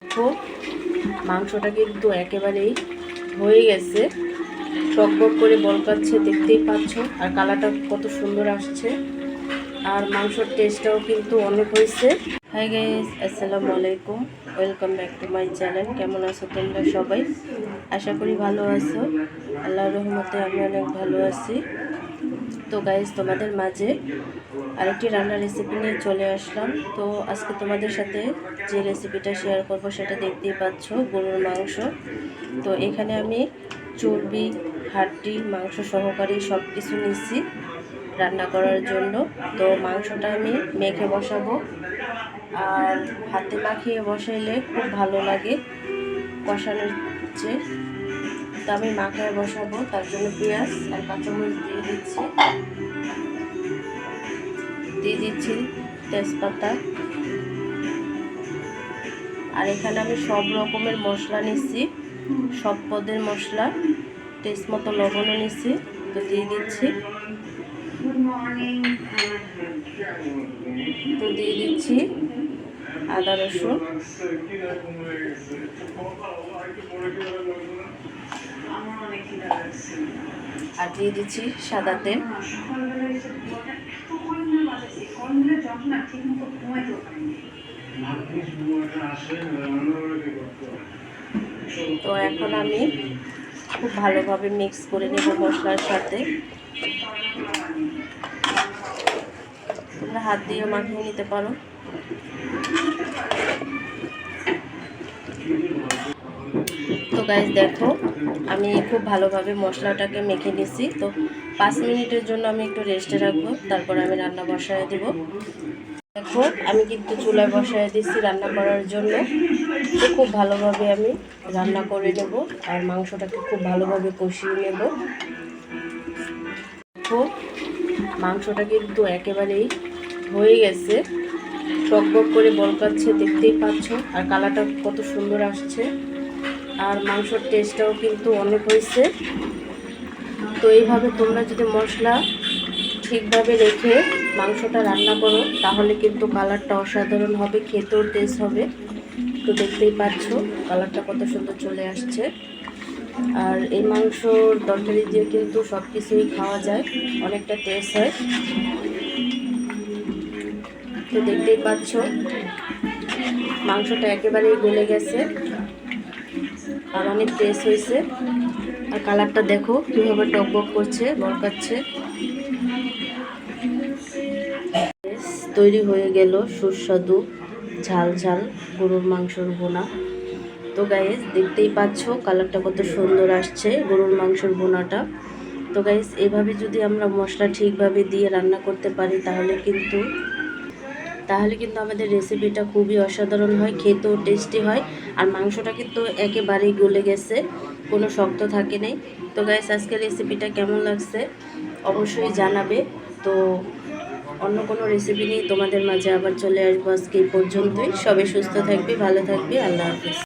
দেখো মাংসটা কিন্তু একেবারেই হয়ে গেছে, টকবক করে বলকাচ্ছে, দেখতেই পাচ্ছ। আর কালারটা কত সুন্দর আসছে, আর মাংসর টেস্টটাও কিন্তু অনেক হয়েছে। হাই গাইস, আসসালামু আলাইকুম, welcome back to my channel. কেমন আছো তোমরা সবাই? আশা করি ভালো আছো। আল্লাহর রহমতে আমি অনেক ভালো আছি। তো গাইস, তোমাদের মাঝে আরেকটি রান্নার রেসিপি নিয়ে চলে আসলাম। তো আজকে তোমাদের সাথে যে রেসিপিটা শেয়ার করব সেটা দেখতেই পাচ্ছ, গরুর মাংস। তো এখানে আমি চর্বি, হাড্ডি, মাংস সহকারে সব কিছু নিচ্ছি রান্না করার জন্য। তো মাংসটা আমি মেখে বসাবো, আর হাতে মাখিয়ে বসাইলে খুব ভালো লাগে কষানোর চেয়ে। তো আমি মাখায় বসাবো, তার জন্য পেঁয়াজ আর কাঁচামরিচ দিয়ে দিচ্ছি তেজপাতা। আর এখানে আমি সব রকমের মশলা নিচ্ছি, সব পদের মশলা, টেস্ট মতো লবণও নিচ্ছি। তো দিয়ে দিচ্ছি, আদা রসুন, আর দিয়ে দিচ্ছি সাদা তেল। তো এখন আমি খুব ভালোভাবে মিক্স করে নেব মশলার সাথে। তোমরা হাত দিয়ে মাখিয়ে নিতে পারো। তো গাইস দেখো, আমি খুব ভালোভাবে মশলাটাকে মেখে নিছি। তো 5 মিনিটের জন্য আমি একটু রেস্টে রাখবো, তারপর আমি রান্না বসায় দেব। দেখো, আমি কিন্তু চুলায় বসায় দিচ্ছি রান্না করার জন্য। তো খুব ভালোভাবে আমি রান্না করে নেব, আর মাংসটাকে খুব ভালোভাবে কষিয়ে নেব। দেখো, মাংসটা কিন্তু একেবারেই হয়ে গেছে, টকবক করে বলকাচ্ছে, দেখতেই পাচ্ছ। আর কালারটা কত সুন্দর আসছে, আর মাংসর টেস্টটাও কিন্তু অনেক হয়েছে। তো এইভাবে তোমরা যদি মশলা ঠিকভাবে রেখে মাংসটা রান্না করো, তাহলে কিন্তু কালারটা অসাধারণ হবে, খেতেও টেস্ট হবে। তো দেখতেই পাচ্ছ কালারটা কত সুন্দর চলে আসছে। আর এই মাংসর তরকারি দিয়ে কিন্তু সব কিছুই খাওয়া যায়, অনেকটা টেস্ট হয়। তো দেখতেই পাচ্ছ মাংসটা একেবারেই গলে গেছে, আর অনেক টেস্ট হয়েছে। আর কালারটা দেখো কীভাবে টকবক করছে, বলকাচ্ছে। তৈরি হয়ে গেল সুস্বাদু ঝাল ঝাল গরুর মাংসর ভুনা। তো গাইস, দেখতেই পাচ্ছ কালারটা কত সুন্দর আসছে গরুর মাংসর ভুনাটা। তো গাইস, এভাবে যদি আমরা মশলা ঠিকভাবে দিয়ে রান্না করতে পারি, তাহলে কিন্তু আমাদের রেসিপিটা খুবই অসাধারণ হয়, খেতেও টেস্টি হয়। আর মাংসটা কিন্তু একেবারেই গলে গেছে, কোনো শক্ত থাকে নেই। তো গাইস, আজকের রেসিপিটা কেমন লাগছে অবশ্যই জানাবে। তো অন্য কোনো রেসিপি নিয়ে তোমাদের মাঝে আবার চলে আসবো। আজকে এই পর্যন্তই। সবাই সুস্থ থাকবে, ভালো থাকবে। আল্লাহ হাফিজ।